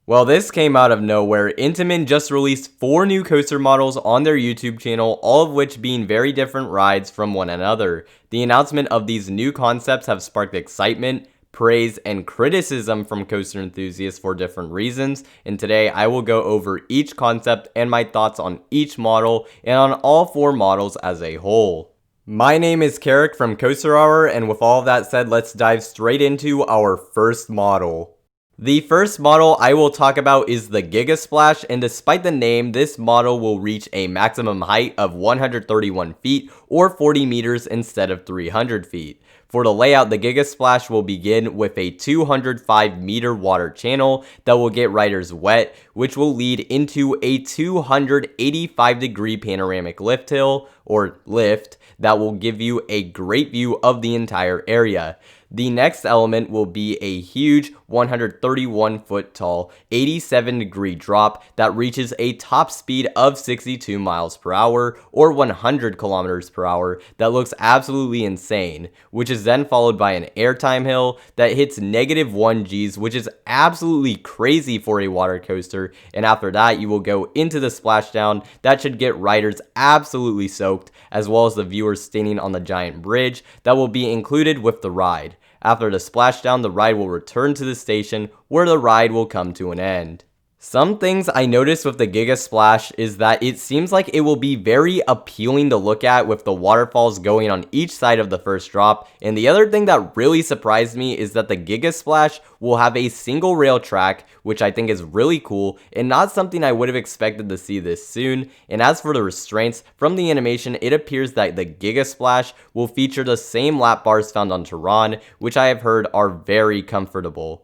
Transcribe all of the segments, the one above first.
Well, this came out of nowhere. Intamin just released 4 new coaster models on their YouTube channel, all of which being very different rides from one another. The announcement of these new concepts have sparked excitement, praise, and criticism from coaster enthusiasts for different reasons, and today I will go over each concept and my thoughts on each model and on all 4 models as a whole. My name is Carrick from Coaster Hour, and with all of that said, let's dive straight into our first model. The first model I will talk about is the Gigasplash, and despite the name, this model will reach a maximum height of 131 feet or 40 meters instead of 300 feet. For the layout, the Gigasplash will begin with a 205 meter water channel that will get riders wet, which will lead into a 285 degree panoramic lift hill, or lift, that will give you a great view of the entire area. The next element will be a huge 131 foot tall 87 degree drop that reaches a top speed of 62 miles per hour or 100 kilometers per hour that looks absolutely insane, which is then followed by an airtime hill that hits -1 Gs, which is absolutely crazy for a water coaster, and after that you will go into the splashdown that should get riders absolutely soaked, as well as the viewers standing on the giant bridge that will be included with the ride. After the splashdown, the ride will return to the station where the ride will come to an end. Some things I noticed with the Gigasplash is that it seems like it will be very appealing to look at with the waterfalls going on each side of the first drop, and the other thing that really surprised me is that the Gigasplash will have a single rail track, which I think is really cool and not something I would have expected to see this soon. And as for the restraints, from the animation it appears that the Gigasplash will feature the same lap bars found on Tehran, which I have heard are very comfortable.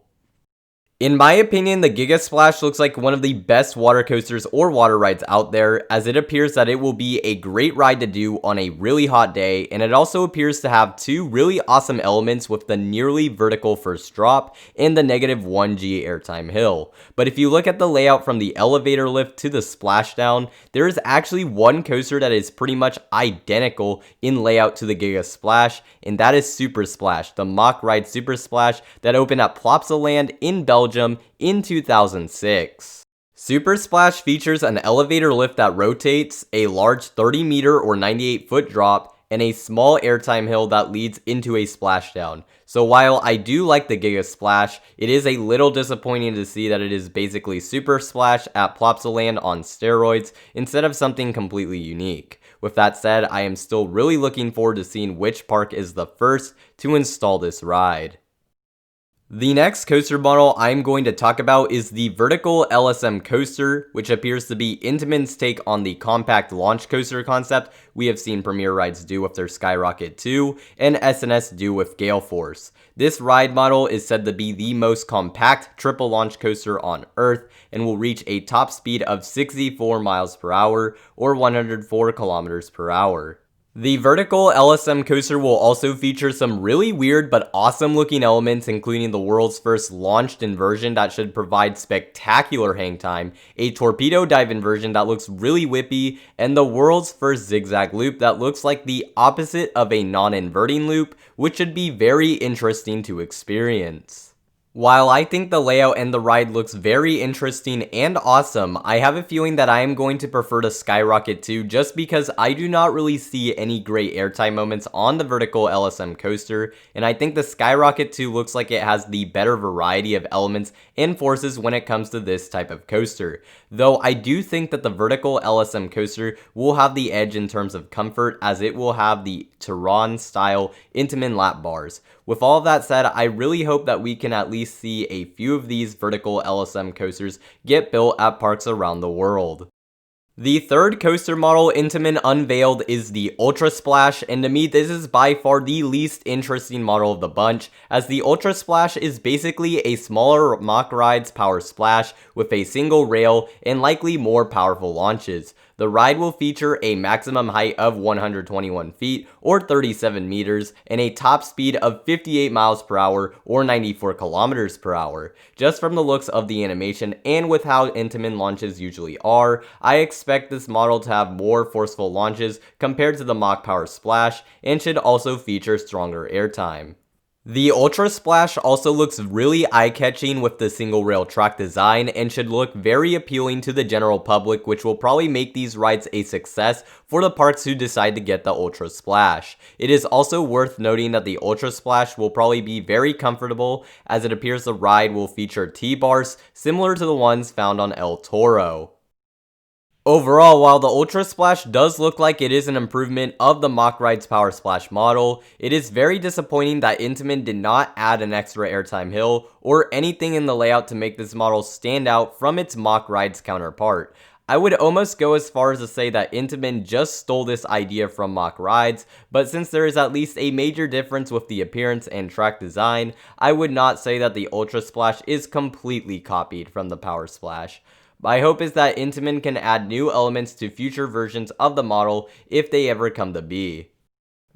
In my opinion, the Gigasplash looks like one of the best water coasters or water rides out there, as it appears that it will be a great ride to do on a really hot day, and it also appears to have 2 really awesome elements with the nearly vertical first drop and the -1 G airtime hill. But if you look at the layout from the elevator lift to the splashdown, there is actually one coaster that is pretty much identical in layout to the Gigasplash, and that is Supersplash, the Mack Rides Supersplash that opened at Plopsaland in Belgium in 2006. Supersplash features an elevator lift that rotates, a large 30 meter or 98 foot drop, and a small airtime hill that leads into a splashdown. So while I do like the Gigasplash, it is a little disappointing to see that it is basically Supersplash at Plopsaland on steroids instead of something completely unique. With that said, I am still really looking forward to seeing which park is the first to install this ride. The next coaster model I'm going to talk about is the Vertical LSM Coaster, which appears to be Intamin's take on the compact launch coaster concept we have seen Premier Rides do with their Skyrocket 2 and SNS do with Gale Force. This ride model is said to be the most compact triple launch coaster on Earth and will reach a top speed of 64 miles per hour or 104 kilometers per hour. The Vertical LSM Coaster will also feature some really weird but awesome looking elements, including the world's first launched inversion that should provide spectacular hang time, a torpedo dive inversion that looks really whippy, and the world's first zigzag loop that looks like the opposite of a non-inverting loop, which should be very interesting to experience. While I think the layout and the ride looks very interesting and awesome, I have a feeling that I am going to prefer the Skyrocket 2 just because I do not really see any great airtime moments on the Vertical LSM Coaster, and I think the Skyrocket 2 looks like it has the better variety of elements and forces when it comes to this type of coaster. Though I do think that the Vertical LSM Coaster will have the edge in terms of comfort, as it will have the Tehran style Intamin lap bars. With all of that said, I really hope that we can at least see a few of these Vertical LSM coasters get built at parks around the world. The third coaster model Intamin unveiled is the Ultrasplash, and to me this is by far the least interesting model of the bunch, as the Ultrasplash is basically a smaller Mack Rides Power Splash with a single rail and likely more powerful launches. The ride will feature a maximum height of 121 feet or 37 meters and a top speed of 58 miles per hour or 94 kilometers per hour. Just from the looks of the animation and with how Intamin launches usually are, I expect this model to have more forceful launches compared to the Mack Power Splash and should also feature stronger airtime. The Ultrasplash also looks really eye-catching with the single rail track design and should look very appealing to the general public, which will probably make these rides a success for the parks who decide to get the Ultrasplash. It is also worth noting that the Ultrasplash will probably be very comfortable, as it appears the ride will feature T-bars similar to the ones found on El Toro. Overall, while the Ultrasplash does look like it is an improvement of the Mack Rides Power Splash model, it is very disappointing that Intamin did not add an extra airtime hill or anything in the layout to make this model stand out from its Mack Rides counterpart. I would almost go as far as to say that Intamin just stole this idea from Mack Rides, but since there is at least a major difference with the appearance and track design, I would not say that the Ultrasplash is completely copied from the Power Splash. My hope is that Intamin can add new elements to future versions of the model if they ever come to be.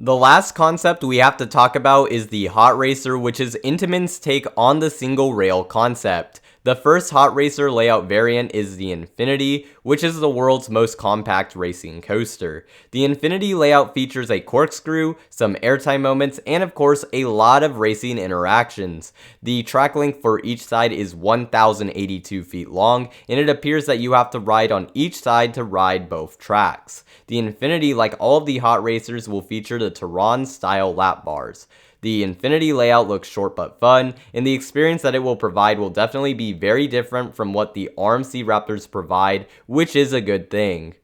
The last concept we have to talk about is the Hot Racer, which is Intamin's take on the single rail concept. The first Hot Racer layout variant is the Infinity, which is the world's most compact racing coaster. The Infinity layout features a corkscrew, some airtime moments, and of course a lot of racing interactions. The track length for each side is 1,082 feet long, and it appears that you have to ride on each side to ride both tracks. The Infinity, like all of the Hot Racers, will feature the Tehran style lap bars. The Infinity layout looks short but fun, and the experience that it will provide will definitely be very different from what the RMC Raptors provide, which is a good thing.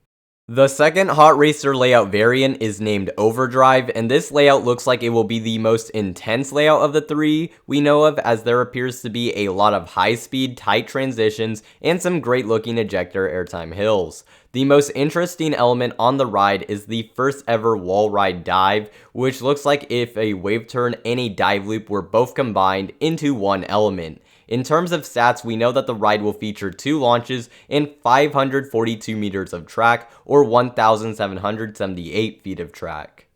The second Hot Racer layout variant is named Overdrive, and this layout looks like it will be the most intense layout of the three we know of, as there appears to be a lot of high-speed, tight transitions, and some great-looking ejector airtime hills. The most interesting element on the ride is the first ever wall ride dive, which looks like if a wave turn and a dive loop were both combined into one element. In terms of stats, we know that the ride will feature 2 launches and 542 meters of track, or 1,778 feet of track.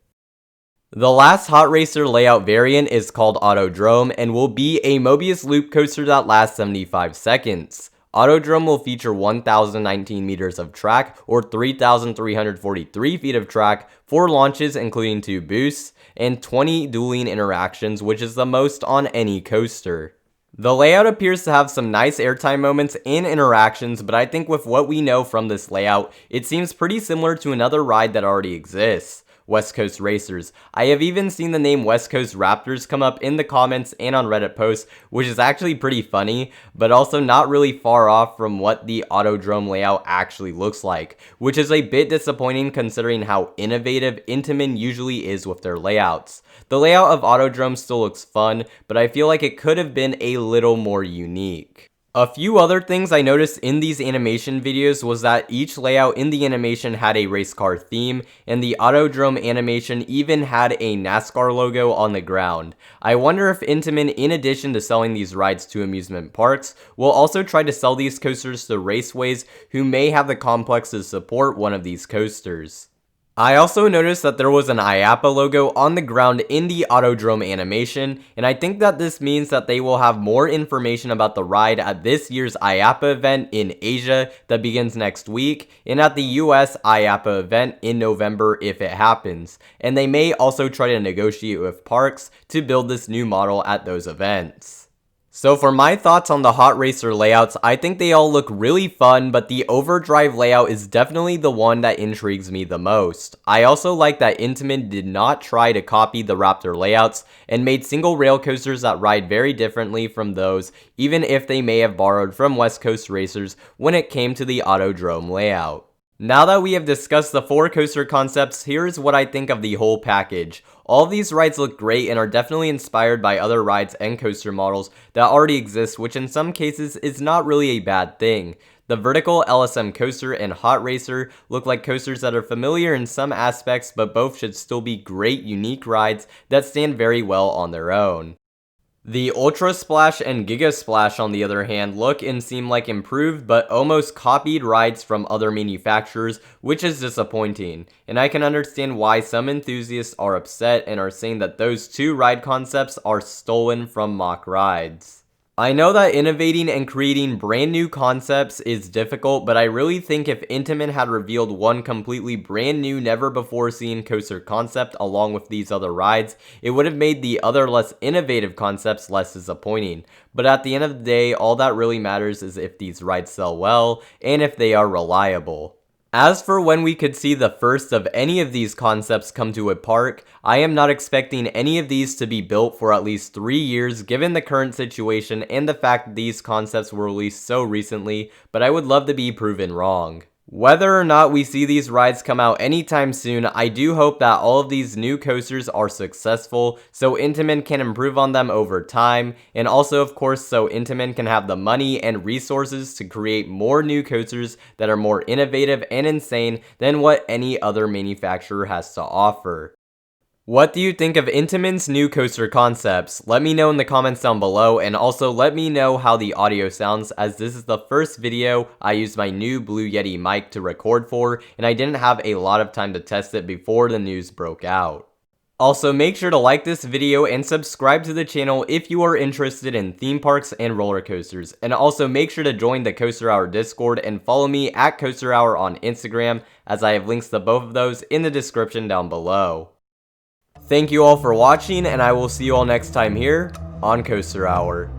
The last Hot Racer layout variant is called Autodrome and will be a Mobius loop coaster that lasts 75 seconds. Autodrome will feature 1,019 meters of track, or 3,343 feet of track, 4 launches including 2 boosts, and 20 dueling interactions, which is the most on any coaster. The layout appears to have some nice airtime moments and interactions, but I think with what we know from this layout, it seems pretty similar to another ride that already exists. West Coast Racers. I have even seen the name West Coast Raptors come up in the comments and on Reddit posts, which is actually pretty funny, but also not really far off from what the Autodrome layout actually looks like, which is a bit disappointing considering how innovative Intamin usually is with their layouts. The layout of Autodrome still looks fun, but I feel like it could have been a little more unique. A few other things I noticed in these animation videos was that each layout in the animation had a race car theme, and the Autodrome animation even had a NASCAR logo on the ground. I wonder if Intamin, in addition to selling these rides to amusement parks, will also try to sell these coasters to raceways who may have the complex to support one of these coasters. I also noticed that there was an IAAPA logo on the ground in the Autodrome animation, and I think that this means that they will have more information about the ride at this year's IAAPA event in Asia that begins next week, and at the US IAAPA event in November if it happens, and they may also try to negotiate with parks to build this new model at those events. So for my thoughts on the Hot Racer layouts, I think they all look really fun, but the Overdrive layout is definitely the one that intrigues me the most. I also like that Intamin did not try to copy the Raptor layouts and made single rail coasters that ride very differently from those, even if they may have borrowed from West Coast Racers when it came to the Autodrome layout. Now that we have discussed the 4 coaster concepts, here's what I think of the whole package. All of these rides look great and are definitely inspired by other rides and coaster models that already exist, which in some cases is not really a bad thing. The vertical LSM coaster and Hot Racer look like coasters that are familiar in some aspects, but both should still be great, unique rides that stand very well on their own. The Ultrasplash and Gigasplash, on the other hand, look and seem like improved but almost copied rides from other manufacturers, which is disappointing, and I can understand why some enthusiasts are upset and are saying that those 2 ride concepts are stolen from Mack Rides. I know that innovating and creating brand new concepts is difficult, but I really think if Intamin had revealed one completely brand new, never before seen coaster concept along with these other rides, it would have made the other less innovative concepts less disappointing. But at the end of the day, all that really matters is if these rides sell well and if they are reliable. As for when we could see the first of any of these concepts come to a park, I am not expecting any of these to be built for at least 3 years given the current situation and the fact that these concepts were released so recently, but I would love to be proven wrong. Whether or not we see these rides come out anytime soon, I do hope that all of these new coasters are successful so Intamin can improve on them over time, and also of course so Intamin can have the money and resources to create more new coasters that are more innovative and insane than what any other manufacturer has to offer. What do you think of Intamin's new coaster concepts? Let me know in the comments down below, and also let me know how the audio sounds, as this is the first video I used my new Blue Yeti mic to record for, and I didn't have a lot of time to test it before the news broke out. Also, make sure to like this video and subscribe to the channel if you are interested in theme parks and roller coasters. And also make sure to join the Coaster Hour Discord and follow me at Coaster Hour on Instagram, as I have links to both of those in the description down below. Thank you all for watching, and I will see you all next time here on Coaster Hour.